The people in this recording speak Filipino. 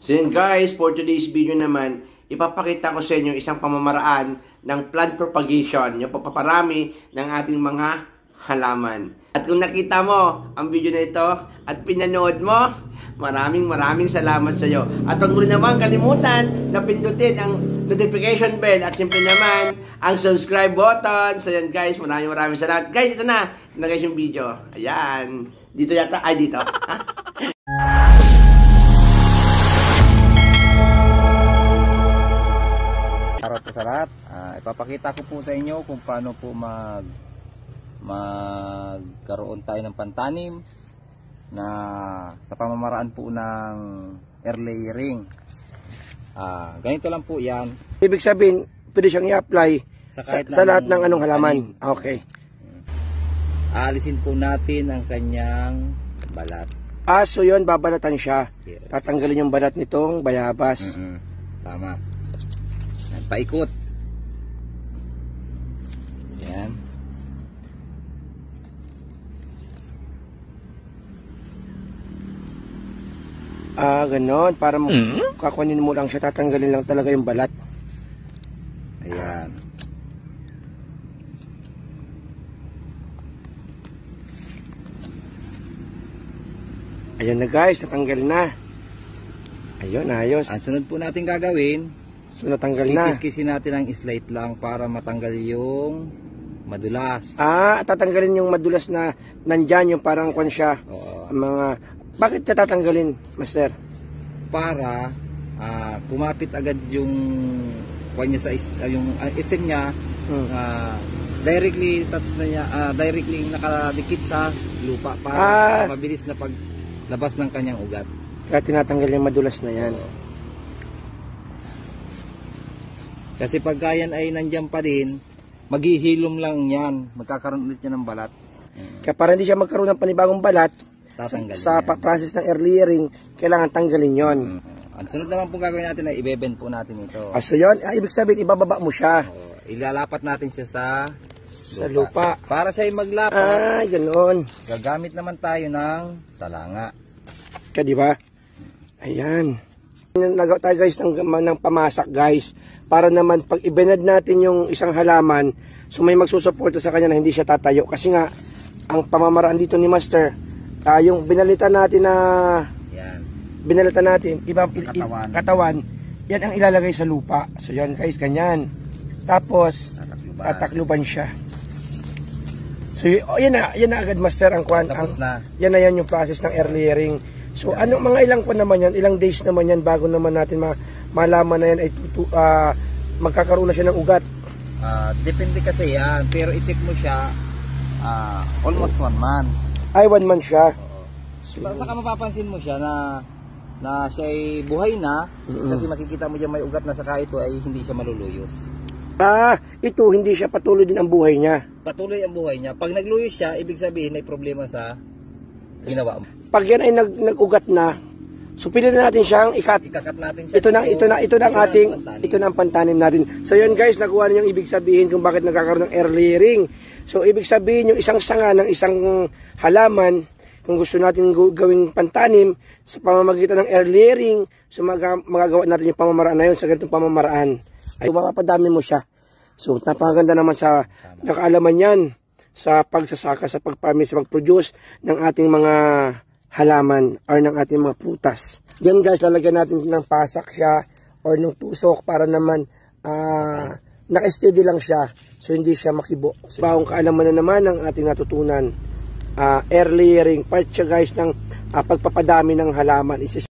So yun guys, for today's video naman, ipapakita ko sa inyo isang pamamaraan ng plant propagation, yung papaparami ng ating mga halaman. At kung nakita mo ang video na ito at pinanood mo, maraming salamat sa iyo. At huwag mo rin naman kalimutan na pindutin ang notification bell at siyempre naman ang subscribe button. So yun guys, maraming salamat. Guys, ito na guys yung video. Ayan. Dito yata. Ay, dito. Araw po sa lahat. Ipapakita ko po sa inyo kung paano po magkaroon tayo ng pantanim na sa pamamaraan po ng air layering. Ganito lang po yan. Ibig sabihin, pwede siyang i-apply sa lahat ng anong halaman. Okay. Aalisin po natin ang kanyang balat. So yun, babalatan siya. Yes. Tatanggalin yung balat nitong bayabas. Tama. Paikot. Yan. Ganon. Para kakunin mo lang siya, tatanggalin lang talaga yung balat. Ayan. Ayan na guys, natanggal na. Ayun, ayos. Ang sunod po natin gagawin, So natanggal na. kikiskisin natin ang slate lang para matanggal yung madulas. Tatanggalin yung madulas na nandyan, yung parang kwan siya. Oo. Bakit siya tatanggalin, Master? Para kumapit agad yung kwan niya sa yung stem niya, directly touch na niya, directly nakadikit sa lupa para mabilis na paglabas ng kanyang ugat. Kaya tinatanggal yung madulas na yan. Kasi pagka yan ay nandiyan pa din, maghihilom lang yan, magkakaroon ulit yan ng balat. Kaya para hindi siya magkaroon ng panibagong balat, sa process ng air layering, kailangan tanggalin yon. Ang sunod naman po gagawin natin ay ibebend po natin ito. So yun, ibig sabihin, ibababa mo siya. Ilalapat natin siya sa lupa. Para siya ay maglapat, ganoon. gagamit naman tayo ng salanga. Kaya diba? Ayan. Nagawa tayo guys ng pamasak guys. Para naman pag ibenad natin yung isang halaman, so may magsusuporta sa kanya na hindi siya tatayo. Kasi nga, ang pamamaraan dito ni Master, yung binalitan natin na katawan, yan ang ilalagay sa lupa. So yan guys, ganyan. Tapos tatakluban siya. So yan na agad Master ang kwan. Yan na yan yung process ng air layering. So anong mga ilang kwan naman yan, ilang days naman yan bago naman natin malaman na yan ay magkakaroon na siya ng ugat. Depende kasi yan, pero i-check mo siya almost 1 month. 1 month siya. So, saka mapapansin mo siya na siya ay buhay na, kasi makikita mo dyan may ugat na, saka ito ay hindi siya maluluyos. Ito hindi siya patuloy din ang buhay niya. Patuloy ang buhay niya. Pag nagluyos siya, ibig sabihin may problema sa ginawa mo. Pag yan ay nag-ugat na, so pili na natin siyang ikakat natin siya. Ito na ang pantanim natin. So yun guys, nakuha niyo yung ibig sabihin kung bakit nagkakaroon ng air layering. So ibig sabihin yung isang sanga ng isang halaman, kung gusto natin gawing pantanim sa pamamagitan ng air layering, so magagawa natin yung pamamaraan na yun sa ganitong pamamaraan. Ay mapapadami mo siya. So napakaganda naman sa nakaalaman yan sa pagsasaka, sa pagpamit, sa pag-produce ng ating mga halaman or ng ating mga prutas. Yan guys, lalagyan natin ng pasak siya or ng tusok para naman naka-steady lang siya, so hindi siya makibo. So, bagong kaalaman na naman ng ating natutunan. Air layering, part siya guys ng pagpapadami ng halaman. Isa